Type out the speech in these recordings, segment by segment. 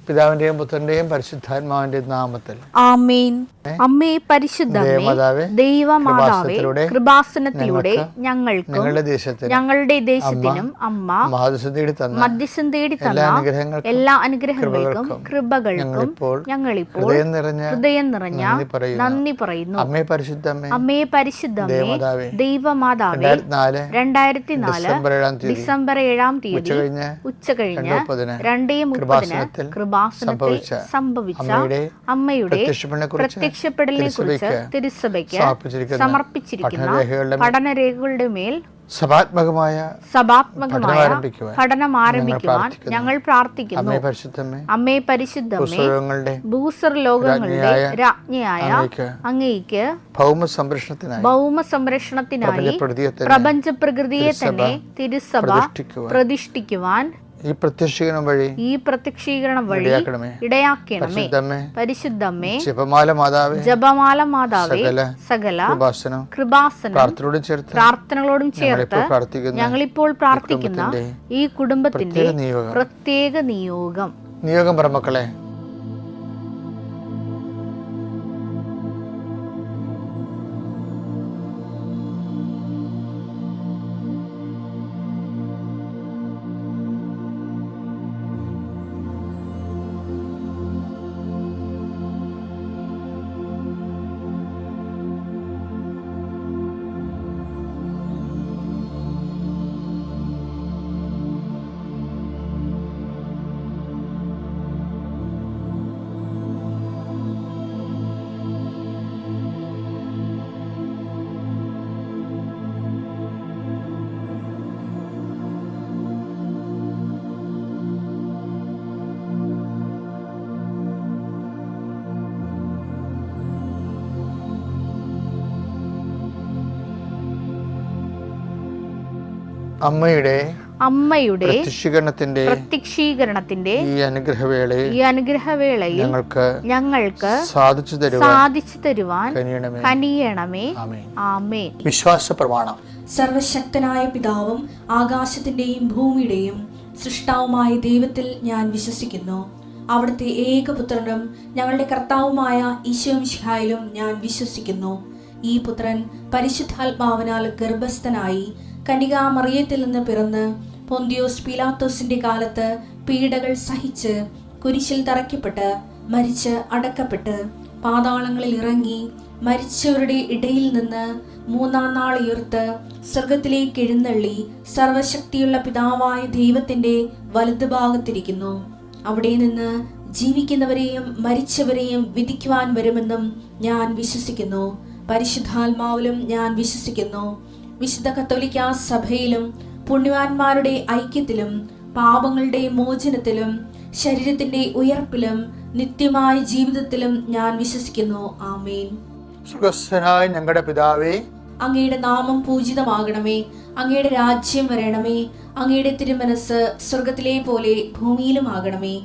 പിതാവിന്റെയും പുത്രന്റെയും പരിശുദ്ധാത്മാവിന്റെയും നാമത്തിൽ ആമേൻ. അമ്മേ പരിശുദ്ധമേ, ദൈവമാതാവേ, കൃപാസനത്തിലൂടെ ഞങ്ങൾക്കും ഞങ്ങളുടെ ദേശത്തിനും അമ്മ മധ്യസ്ഥം തേടി തന്ന എല്ലാ അനുഗ്രഹങ്ങൾക്കും കൃപകൾക്കും ഞങ്ങളിപ്പോൾ ഹൃദയം നിറഞ്ഞ നന്ദി പറയുന്നു. അമ്മേ പരിശുദ്ധമേ, ദൈവമാതാവേ, 2004 ഡിസംബർ 7 തീയതി ഉച്ചകഴിഞ്ഞ് 2:30 കൃപാസനത്തിൽ സംഭവിച്ച അമ്മയുടെ പ്രത്യക്ഷപ്പെടലിനെ കുറിച്ച് തിരുസഭയ്ക്ക് സമർപ്പിച്ചിരിക്കുന്ന പഠനരേഖകളുടെ മേൽ സഭാത്മകമായ പഠനം ആരംഭിക്കുവാൻ ഞങ്ങൾ പ്രാർത്ഥിക്കുന്നു. അമ്മേ പരിശുദ്ധമേ, ഭൂസ്വർ ലോകങ്ങളുടെ രാജ്ഞിയായ അങ്ങേയ്ക്ക് ഭൗമ സംരക്ഷണത്തിനായി പ്രപഞ്ച പ്രകൃതിയെ തന്നെ തിരുസഭ പ്രതിഷ്ഠിക്കുവാൻ ഈ പ്രത്യക്ഷീകരണം വഴി ഇടയാക്കണമേ. പരിശുദ്ധമേ, ജപമാല മാതാവേ, സകല കൃപാസനം പ്രാർത്ഥനകളോടും ചേർത്ത് ഞങ്ങളിപ്പോൾ പ്രാർത്ഥിക്കുന്ന ഈ കുടുംബത്തിന്റെ പ്രത്യേക നിയോഗം പറമക്കളെ, അമ്മയുടെ പ്രത്യക്ഷീകരണത്തിന്റെ ഈ അനുഗ്രഹവേളയിൽ ഞങ്ങൾക്ക് സാധിച്ചു തരുവാൻ കനിയണമേ. ആമേൻ. വിശ്വാസ പ്രമാണം. സർവശക്തനായ പിതാവും ആകാശത്തിന്റെയും ഭൂമിയുടെയും സൃഷ്ടാവുമായ ദൈവത്തിൽ ഞാൻ വിശ്വസിക്കുന്നു. അവിടുത്തെ ഏകപുത്രനും ഞങ്ങളുടെ കർത്താവുമായ ഈശോ മിശിഹായിലും ഞാൻ വിശ്വസിക്കുന്നു. ഈ പുത്രൻ പരിശുദ്ധാത്മാവിനാൽ ഗർഭസ്ഥനായി കന്യകാമറിയത്തിൽ നിന്ന് പിറന്ന് പൊന്തിയോസ് പീലാത്തോസിന്റെ കാലത്ത് പീഡകൾ സഹിച്ച് കുരിശിൽ തറയ്ക്കപ്പെട്ട് മരിച്ച് അടക്കപ്പെട്ട് പാതാളങ്ങളിൽ ഇറങ്ങി മരിച്ചവരുടെ ഇടയിൽ നിന്ന് 3-ാം നാൾ ഉയർത്ത് സ്വർഗത്തിലേക്ക് എഴുന്നള്ളി സർവശക്തിയുള്ള പിതാവായ ദൈവത്തിന്റെ വലതുഭാഗത്തിരിക്കുന്നു. അവിടെ നിന്ന് ജീവിക്കുന്നവരെയും മരിച്ചവരെയും വിധിക്കുവാൻ വരുമെന്നും ഞാൻ വിശ്വസിക്കുന്നു. പരിശുദ്ധാത്മാവിലും ഞാൻ വിശ്വസിക്കുന്നു. വിശുദ്ധ കത്തോലിക്കാ സഭയിലും പുണ്യവാന്മാരുടെ ഐക്യത്തിലും പാപങ്ങളുടെ മോചനത്തിലും ശരീരത്തിന്റെ ഉയർപ്പിലും നിത്യമായ ജീവിതത്തിലും ഞാൻ വിശ്വസിക്കുന്നു. ആമേൻ. സ്വർഗ്ഗസ്ഥനായ ഞങ്ങളുടെ പിതാവേ, അങ്ങയുടെ നാമം പൂജിതമാകണമേ. അങ്ങയുടെ രാജ്യം വരണമേ. അങ്ങയുടെ തിരുമനസ് സ്വർഗത്തിലെ പോലെ ഭൂമിയിലും ആകണമേ.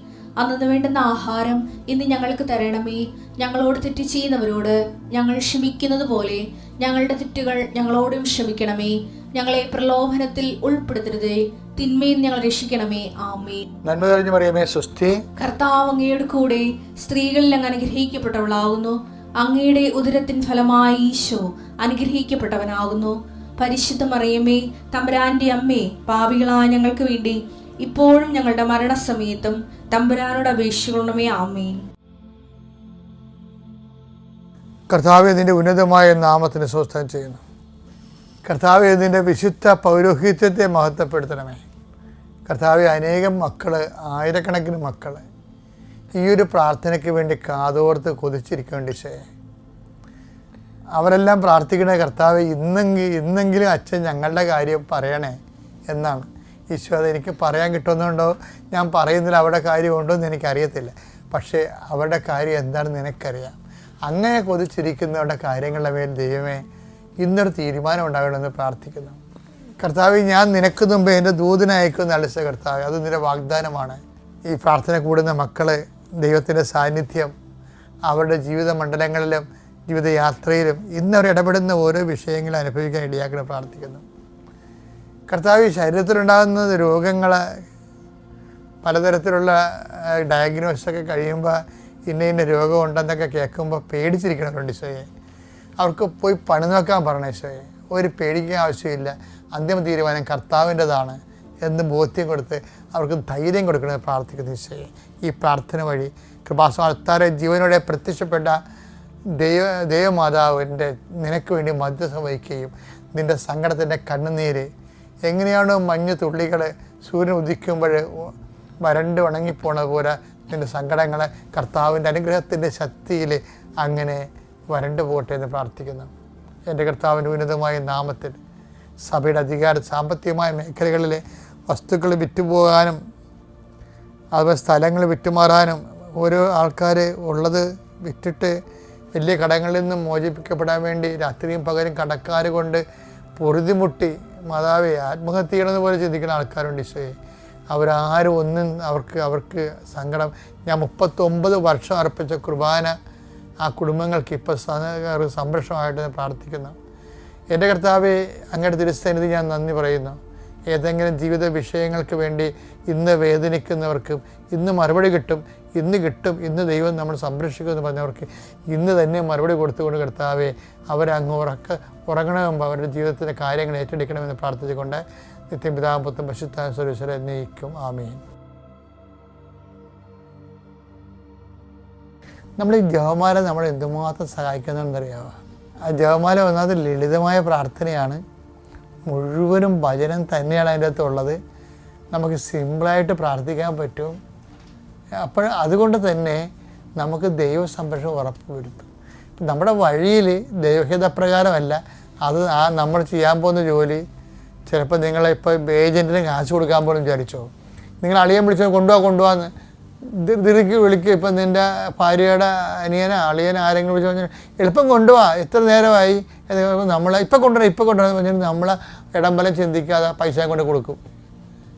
അന്നു വേണ്ടുന്ന ആഹാരം ഇന്ന് ഞങ്ങൾക്ക് തരണമേ. ഞങ്ങളോട് തെറ്റ് ചെയ്യുന്നവരോട് ഞങ്ങൾ ക്ഷമിക്കുന്നത് പോലെ ഞങ്ങളുടെ തെറ്റുകൾ ഞങ്ങളോടും ക്ഷമിക്കണമേ. ഞങ്ങളെ പ്രലോഭനത്തിൽ ഉൾപ്പെടുത്തരുതേ, തിന്മയിൽ ഞങ്ങൾ രക്ഷിക്കണമേ. ആമേൻ. നന്മ നിറഞ്ഞ മറിയമേ, സ്വസ്തി. കർത്താവ് അങ്ങയുടെ കൂടെ സ്ത്രീകളിൽ അങ്ങ് അനുഗ്രഹിക്കപ്പെട്ടവളാകുന്നു. അങ്ങയുടെ ഉദരത്തിൻ ഫലമായി ഈശോ അനുഗ്രഹിക്കപ്പെട്ടവനാകുന്നു. പരിശുദ്ധ മറിയമേ, തമ്പുരാന്റെ അമ്മേ, പാപികളായ ഞങ്ങൾക്ക് വേണ്ടി ഇപ്പോഴും ഞങ്ങളുടെ മരണസമയത്തും തമ്പുരാനോട് അപേക്ഷിക്കണമേ. ആമേൻ. കർത്താവേ, നിന്റെ ഉന്നതമായ നാമത്തിന് സ്വസ്ഥം ചെയ്യുന്നു. കർത്താവേ, നിന്റെ വിശുദ്ധ പൗരോഹിത്യത്തെ മഹത്വപ്പെടുത്തണമേ. കർത്താവെ, അനേകം മക്കള്, ആയിരക്കണക്കിന് മക്കള് ഈ ഒരു പ്രാർത്ഥനയ്ക്ക് വേണ്ടി കാതോർത്ത് കൊതിച്ചിരിക്കേണ്ടി ചെയ്യേ. അവരെല്ലാം പ്രാർത്ഥിക്കണേ, കർത്താവെ ഇന്നെങ്കിലും അച്ഛൻ ഞങ്ങളുടെ കാര്യം പറയണേ എന്നാണ്. ഈശോ, അതെനിക്ക് പറയാൻ കിട്ടുന്നുണ്ടോ, ഞാൻ പറയുന്നതിൽ അവരുടെ കാര്യമുണ്ടോ എന്ന് എനിക്കറിയത്തില്ല. പക്ഷേ അവരുടെ കാര്യം എന്താണെന്ന് നിനക്കറിയാം. അങ്ങനെ കൊതിച്ചിരിക്കുന്നവരുടെ കാര്യങ്ങളുടെ മേൽ ദൈവമേ ഇന്നൊരു തീരുമാനം ഉണ്ടാകണമെന്ന് പ്രാർത്ഥിക്കുന്നു. കർത്താവെ, ഞാൻ നിനക്ക് മുമ്പ് എൻ്റെ ദൂതനെ അയക്കുമെന്ന് അളിച്ച കർത്താവെ, അത് നിന്റെ വാഗ്ദാനമാണ്. ഈ പ്രാർത്ഥന കൂടുന്ന മക്കളെ ദൈവത്തിൻ്റെ സാന്നിധ്യം അവരുടെ ജീവിത മണ്ഡലങ്ങളിലും ജീവിതയാത്രയിലും ഇന്നവർ ഇടപെടുന്ന ഓരോ വിഷയങ്ങളും അനുഭവിക്കാൻ ഇടയാക്കണം പ്രാർത്ഥിക്കുന്നു. കർത്താവ്, ശരീരത്തിലുണ്ടാകുന്ന രോഗങ്ങളെ പലതരത്തിലുള്ള ഡയഗ്നോസിസൊക്കെ കഴിയുമ്പോൾ ഇന്ന രോഗം ഉണ്ടെന്നൊക്കെ കേൾക്കുമ്പോൾ പേടിച്ചിരിക്കണവരുണ്ട് ഈശോയെ. അവർക്ക് പോയി പണി നോക്കാൻ പറയണം ഈശോയെ. ഒരു പേടിക്കാൻ ആവശ്യമില്ല. അന്തിമ തീരുമാനം കർത്താവിൻ്റെതാണ് എന്ന് ബോധ്യം കൊടുത്ത് അവർക്ക് ധൈര്യം കൊടുക്കണമെന്ന് പ്രാർത്ഥിക്കുന്നു ഈശോയെ. ഈ പ്രാർത്ഥന വഴി കൃപാസനത്താരെ ജീവനോടെ പ്രത്യക്ഷപ്പെട്ട ദൈവമാതാവിൻ്റെ നിനക്ക് വേണ്ടി മധ്യസ്ഥം വഹിക്കുകയും നിൻ്റെ സങ്കടത്തിൻ്റെ കണ്ണുനീര് എങ്ങനെയാണോ മഞ്ഞ് തുള്ളികൾ സൂര്യൻ ഉദിക്കുമ്പോൾ വരണ്ട് ഉണങ്ങിപ്പോണത് പോലെ നിൻ്റെ സങ്കടങ്ങളെ കർത്താവിൻ്റെ അനുഗ്രഹത്തിൻ്റെ ശക്തിയിൽ അങ്ങനെ വരണ്ടു പോകട്ടെ എന്ന് പ്രാർത്ഥിക്കുന്നു. എൻ്റെ കർത്താവിൻ്റെ ഉന്നതമായ നാമത്തിൽ സഭയുടെ സാമ്പത്തികമായ മേഖലകളിൽ വസ്തുക്കൾ വിറ്റുപോകാനും അതുപോലെ സ്ഥലങ്ങൾ വിറ്റുമാറാനും ഓരോ ആൾക്കാർ ഉള്ളത് വിറ്റിട്ട് വലിയ കടങ്ങളിൽ നിന്നും മോചിപ്പിക്കപ്പെടാൻ വേണ്ടി രാത്രിയും പകലും കടക്കാർ കൊണ്ട് പൊറുതിമുട്ടി മാതാവേ ആത്മഹത്യ ചെയ്യണമെന്ന് പോലെ ചിന്തിക്കുന്ന ആൾക്കാരുണ്ട് ഈശോയെ. അവരാരും ഒന്നും അവർക്ക് സങ്കടം. ഞാൻ 39 വർഷം അർപ്പിച്ച കുർബാന ആ കുടുംബങ്ങൾക്ക് ഇപ്പോൾ സംരക്ഷണമായിട്ട് പ്രാർത്ഥിക്കുന്നു. എൻ്റെ കർത്താവേ, അങ്ങയുടെ തിരുസന്നിധി ഞാൻ നന്ദി പറയുന്നു. ഏതെങ്കിലും ജീവിത വിഷയങ്ങൾക്ക് വേണ്ടി ഇന്ന് വേദനിക്കുന്നവർക്കും ഇന്ന് മറുപടി കിട്ടും, ഇന്ന് ദൈവം നമ്മൾ സംരക്ഷിക്കുമെന്ന് പറഞ്ഞവർക്ക് ഇന്ന് തന്നെ മറുപടി കൊടുത്തുകൊണ്ട് കർത്താവേ അവരങ്ങ് ഉറങ്ങണമെമ്പോൾ അവരുടെ ജീവിതത്തിൻ്റെ കാര്യങ്ങൾ ഏറ്റെടുക്കണമെന്ന് പ്രാർത്ഥിച്ചുകൊണ്ട് നിത്യം പിതാവും പുത്രനും പരിശുദ്ധാത്മാവും സർവ്വേശ്വരൻ എന്നേക്കും ആമേൻ. നമ്മൾ ഈ ജപമാല നമ്മൾ എന്തുമാത്രം സഹായിക്കുന്നുണ്ടെന്നറിയാമോ? ആ ജപമാല ഒന്നാമത് ലളിതമായ പ്രാർത്ഥനയാണ്. മുഴുവനും ഭജനം തന്നെയാണ് അതിൻ്റെ അകത്തുള്ളത്. നമുക്ക് സിമ്പിളായിട്ട് പ്രാർത്ഥിക്കാൻ പറ്റും. അപ്പോൾ അതുകൊണ്ട് തന്നെ നമുക്ക് ദൈവ സംരക്ഷണം ഉറപ്പ് വരുത്തും. നമ്മുടെ വഴിയിൽ ദൈവഹിതപ്രകാരമല്ല അത് നമ്മൾ ചെയ്യാൻ പോകുന്ന ജോലി. ചിലപ്പോൾ നിങ്ങളിപ്പോൾ ഏജൻറ്റിന് കാശ് കൊടുക്കാൻ പോലും വിചാരിച്ചോ, നിങ്ങൾ അളിയൻ വിളിച്ചോ കൊണ്ടുപോകാന്ന് തിരിക്ക് വിളിക്കുക. ഇപ്പം നിൻ്റെ ഭാര്യയുടെ അളിയനെ ആരെങ്കിലും വിളിച്ചു പറഞ്ഞാൽ എളുപ്പം കൊണ്ടുപോവാ, എത്ര നേരമായി നമ്മൾ ഇപ്പം കൊണ്ടുവരാൻ പറഞ്ഞാൽ നമ്മൾ ഇടംബലം ചിന്തിക്കാതെ പൈസ കൊണ്ട് കൊടുക്കും.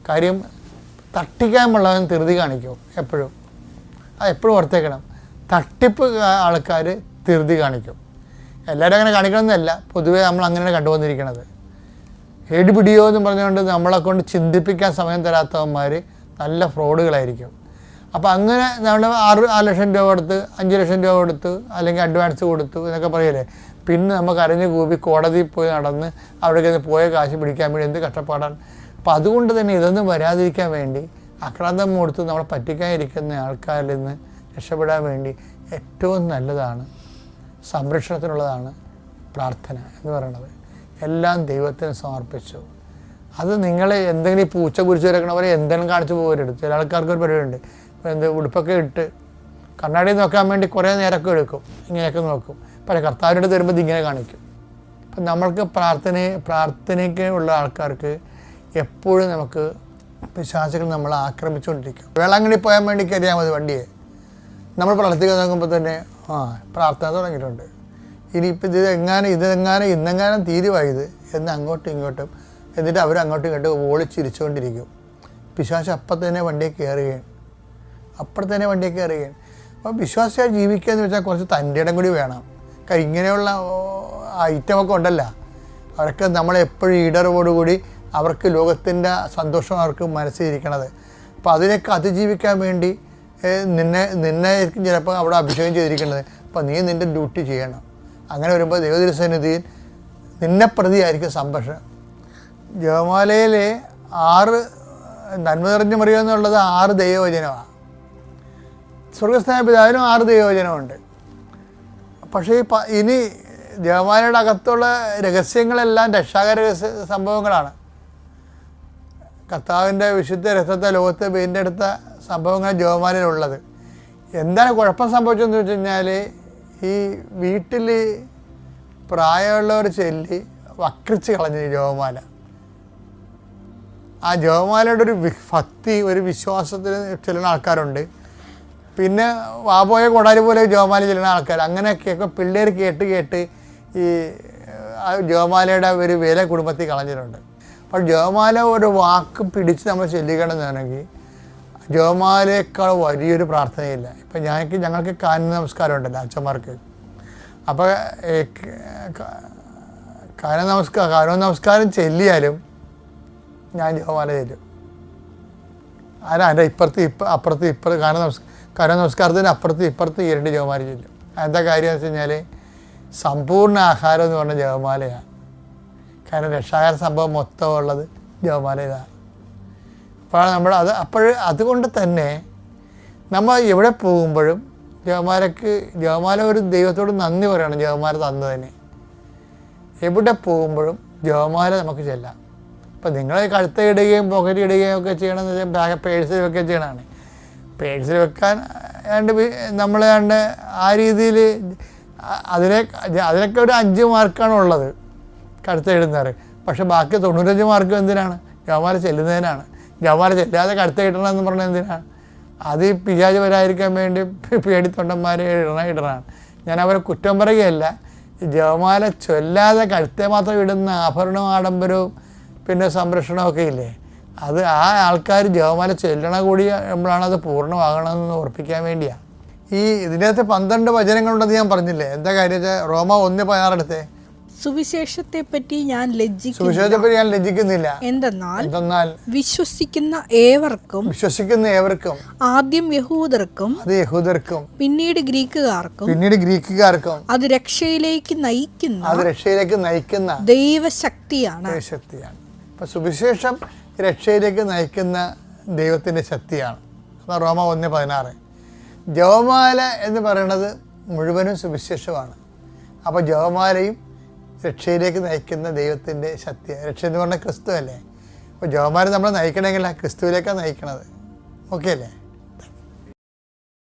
കാര്യം തട്ടിക്കാനുള്ളവൻ ധൃതി കാണിക്കും എപ്പോഴും. അത് എപ്പോഴും ഓർത്തേക്കണം. തട്ടിപ്പ് ആൾക്കാർ ധൃതി കാണിക്കും. എല്ലാവരും അങ്ങനെ കാണിക്കണമെന്നല്ല, പൊതുവേ നമ്മൾ അങ്ങനെയാണ് കണ്ടുവന്നിരിക്കണത്. പിടിയോ എന്ന് പറഞ്ഞുകൊണ്ട് നമ്മളെ കൊണ്ട് ചിന്തിപ്പിക്കാൻ സമയം തരാത്തവന്മാർ നല്ല ഫ്രോഡുകളായിരിക്കും. അപ്പോൾ അങ്ങനെ നമ്മൾ 6 ലക്ഷം രൂപ കൊടുത്ത് 5 ലക്ഷം രൂപ കൊടുത്ത് അല്ലെങ്കിൽ അഡ്വാൻസ് കൊടുത്തു എന്നൊക്കെ പറയല്ലേ. പിന്നെ നമുക്ക് അരഞ്ഞു കൂപ്പി കോടതിയിൽ പോയി നടന്ന് അവിടേക്ക് പോയ കാശ് പിടിക്കാൻ വേണ്ടി എന്ത് കഷ്ടപ്പാടാണ്. അപ്പോൾ അതുകൊണ്ട് തന്നെ ഇതൊന്നും വരാതിരിക്കാൻ വേണ്ടി ആക്രാന്തം കൊടുത്ത് നമ്മളെ പറ്റിക്കാനിരിക്കുന്ന ആൾക്കാരിൽ നിന്ന് രക്ഷപ്പെടാൻ വേണ്ടി ഏറ്റവും നല്ലതാണ്, സംരക്ഷണത്തിനുള്ളതാണ് പ്രാർത്ഥന എന്ന് പറയുന്നത്. എല്ലാം ദൈവത്തിന് സമർപ്പിച്ചു. അത് നിങ്ങൾ എന്തെങ്കിലും ഈ പൂച്ച കുരിച്ച് വരക്കണവരെ എന്തെങ്കിലും കാണിച്ച് പോകരുത്. ചില ആൾക്കാർക്ക് ഒരു പരിപാടിയുണ്ട്, ഉടുപ്പൊക്കെ ഇട്ട് കണ്ണാടി നോക്കാൻ വേണ്ടി കുറേ നേരമൊക്കെ എടുക്കും, ഇങ്ങനെയൊക്കെ നോക്കും. പല കർത്താവിൻ്റെ അടുത്ത് വരുമ്പോൾ ഇതിങ്ങനെ കാണിക്കും. അപ്പം നമ്മൾക്ക് പ്രാർത്ഥനയ്ക്ക് ഉള്ള ആൾക്കാർക്ക് എപ്പോഴും നമുക്ക് പിശാചുകൾ നമ്മളെ ആക്രമിച്ചുകൊണ്ടിരിക്കും. വേളാങ്കണ്ണി പോകാൻ വേണ്ടി കയറിയാൽ മതി വണ്ടിയെ. നമ്മൾ പ്രാർത്ഥിക്കാൻ നോക്കുമ്പോൾ തന്നെ പ്രാർത്ഥന തുടങ്ങിയിട്ടുണ്ട്. ഇനിയിപ്പോൾ ഇന്നെങ്ങാനും തീരുവായത് എന്ന് അങ്ങോട്ടും ഇങ്ങോട്ടും എന്നിട്ട് അവരങ്ങോട്ടും ഇങ്ങോട്ടും ഓളിച്ചിരിച്ചുകൊണ്ടിരിക്കും. പിശാച് അപ്പം തന്നെ വണ്ടിയെ കയറുകയാണ്. അപ്പോൾ വിശ്വാസിയായി ജീവിക്കുക എന്ന് വെച്ചാൽ കുറച്ച് തൻ്റെ ഇടം കൂടി വേണം. കാര്യം ഇങ്ങനെയുള്ള ഐറ്റമൊക്കെ ഉണ്ടല്ലോ, അവർക്ക് നമ്മളെപ്പോഴും ഈടറവോടുകൂടി അവർക്ക് ലോകത്തിൻ്റെ സന്തോഷം അവർക്ക് മനസ്സിലിരിക്കണത്. അപ്പോൾ അതിനൊക്കെ അതിജീവിക്കാൻ വേണ്ടി നിന്നെ ചിലപ്പോൾ അവിടെ അഭിഷേകം ചെയ്തിരിക്കുന്നത്. അപ്പോൾ നീ നിൻ്റെ ഡ്യൂട്ടി ചെയ്യണം. അങ്ങനെ വരുമ്പോൾ ദൈവതിരുസന്നിധിയിൽ നിന്നെ പ്രതിയായിരിക്കും സംരക്ഷണം. ജപമാലയിൽ 6 നന്മ നിറഞ്ഞു മറിയുക എന്നുള്ളത് 6 ദൈവവചനമാണ്. സ്വർഗസ്ഥാന പിതാവിനും 6 ദൈവവചനമുണ്ട്. പക്ഷേ ഇനി ജപമാലയുടെ അകത്തുള്ള രഹസ്യങ്ങളെല്ലാം രക്ഷാകര സംഭവങ്ങളാണ്. കർത്താവിൻ്റെ വിശുദ്ധ രക്തത്തെ ലോകത്തെ വീണ്ടെടുത്ത സംഭവങ്ങൾ ജപമാലയിലുള്ളത്. എന്താണ് കുഴപ്പം സംഭവിച്ചതെന്ന് വെച്ച് കഴിഞ്ഞാൽ ഈ വീട്ടിൽ പ്രായമുള്ളവർ ചൊല്ലി വക്രിച്ച് കളഞ്ഞു ജപമാല. ആ ജപമാലയുടെ ഒരു ഭക്തി, ഒരു വിശ്വാസത്തിന് ചെല്ലുന്ന ആൾക്കാരുണ്ട്. പിന്നെ വാപോയ കൊടാരി പോലെ ജപമാല ചെല്ലുന്ന ആൾക്കാർ. അങ്ങനെയൊക്കെ പിള്ളേർ കേട്ട് ഈ ജപമാലയുടെ ഒരു വില കുടുംബത്തിൽ കളഞ്ഞിട്ടുണ്ട്. അപ്പോൾ ജപമാല ഒരു വാക്ക് പിടിച്ച് നമ്മൾ ചെല്ലിക്കണമെന്നാണെങ്കിൽ ജപമാലയേക്കാൾ വലിയൊരു പ്രാർത്ഥനയില്ല. ഇപ്പം ഞങ്ങൾക്ക് കാനന നമസ്കാരം ഉണ്ടല്ലോ അച്ഛന്മാർക്ക്. അപ്പോൾ കാനന നമസ്കാരം ചെല്ലിയാലും ഞാൻ ജപമാല ചെല്ലും. അതിൻ്റെ അപ്പുറത്ത് കര നമസ്കാരത്തിന് അപ്പുറത്ത് ഇപ്പുറത്ത് ഇരട്ടി ജപമാല ചൊല്ലും. എന്താ കാര്യം എന്ന് വെച്ച് കഴിഞ്ഞാൽ സമ്പൂർണ്ണ ആഹാരം എന്ന് പറഞ്ഞ ജപമാലയാണ്. കാരണം രക്ഷാകര സംഭവം മൊത്തം ഉള്ളത് ജപമാല ഇതാണ്. അപ്പോൾ അതുകൊണ്ട് തന്നെ നമ്മൾ എവിടെ പോകുമ്പോഴും ജപമാല ഒരു ദൈവത്തോട് നന്ദി പറയണം. ജപമാല തന്നതിന് എവിടെ പോകുമ്പോഴും ജപമാല നമുക്ക് ചെല്ലാം. ഇപ്പം നിങ്ങൾ കഴുത്തിടുകയും പോക്കറ്റ് ഇടുകയും ഒക്കെ ചെയ്യണമെന്ന് വെച്ചാൽ പേഴ്സിൽ വെക്കുകയും ചെയ്യണമാണ്. പേഴ്സിൽ വെക്കാൻ നമ്മൾ ആ രീതിയിൽ അതിനൊക്കെ ഒരു 5 മാർക്കാണ് ഉള്ളത് കഴുത്തിടുന്നവർ. പക്ഷെ ബാക്കി 95 മാർക്കും എന്തിനാണ്? ജപമാല ചെല്ലുന്നതിനാണ്. ജപമാല ചെല്ലാതെ കഴുത്തിടണമെന്ന് പറഞ്ഞാൽ എന്തിനാണ്? അത് ഈ പിശാച് വരാതിരിക്കാൻ വേണ്ടി പേടിത്തൊണ്ടന്മാരെ ഇടണമാണ്. ഞാൻ അവരെ കുറ്റം പറയുകയല്ല. ജപമാല ചൊല്ലാതെ കഴുത്തെ മാത്രം ഇടുന്ന ആഭരണവും ആഡംബരവും പിന്നെ സംരക്ഷണമൊക്കെ ഇല്ലേ, അത് ആ ആൾക്കാർ ജപമാല ചൊല്ലണ കൂടി നമ്മളാണ് അത് പൂർണ്ണമാകണമെന്ന് ഓർപ്പിക്കാൻ വേണ്ടിയാണ്. ഇതിനകത്ത് 12 വചനങ്ങളുണ്ടെന്ന് ഞാൻ പറഞ്ഞില്ലേ. എന്താ കാര്യം വെച്ചാൽ റോമ 1:16 എടുത്തേ. സുവിശേഷത്തെപ്പറ്റി ഞാൻ ലജ്ജിക്കുന്നില്ല. എന്തെന്നാൽ വിശ്വസിക്കുന്ന ഏവർക്കും ആദ്യം യഹൂദർക്കും പിന്നീട് ഗ്രീക്കുകാർക്കും അത് രക്ഷയിലേക്ക് നയിക്കുന്ന ദൈവശക്തിയാണ്. അപ്പൊ സുവിശേഷം രക്ഷയിലേക്ക് നയിക്കുന്ന ദൈവത്തിന്റെ ശക്തിയാണ്. റോമ 1:16. ജപമാല എന്ന് പറയുന്നത് മുഴുവനും സുവിശേഷമാണ്. അപ്പോൾ ജപമാലയും രക്ഷയിലേക്ക് നയിക്കുന്ന ദൈവത്തിൻ്റെ ശക്തി. രക്ഷ എന്ന് പറഞ്ഞാൽ ക്രിസ്തു അല്ലേ. അപ്പോൾ ജപമാല നമ്മളെ നയിക്കണമെങ്കിൽ ക്രിസ്തുവിലേക്കാണ് നയിക്കണത്. ഓക്കെ അല്ലേ?